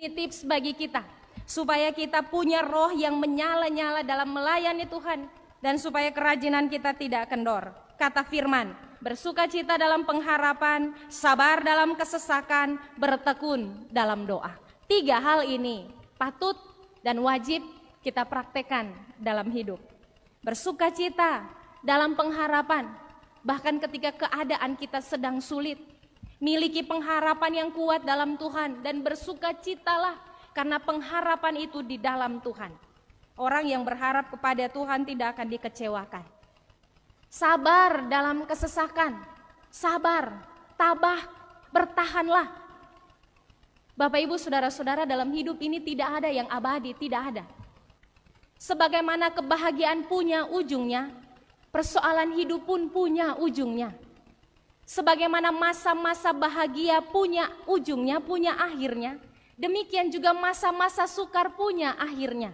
Ini tips bagi kita, supaya kita punya roh yang menyala-nyala dalam melayani Tuhan, dan supaya kerajinan kita tidak kendor. Kata firman, bersukacita dalam pengharapan, sabar dalam kesesakan, bertekun dalam doa. 3 hal ini patut dan wajib kita praktekkan dalam hidup. Bersukacita dalam pengharapan, bahkan ketika keadaan kita sedang sulit. Miliki pengharapan yang kuat dalam Tuhan dan bersukacitalah karena pengharapan itu di dalam Tuhan. Orang yang berharap kepada Tuhan tidak akan dikecewakan. Sabar dalam kesesakan, sabar, tabah, bertahanlah. Bapak Ibu saudara-saudara, dalam hidup ini tidak ada yang abadi, tidak ada. Sebagaimana kebahagiaan punya ujungnya, persoalan hidup pun punya ujungnya. Sebagaimana masa-masa bahagia punya ujungnya, punya akhirnya, demikian juga masa-masa sukar punya akhirnya.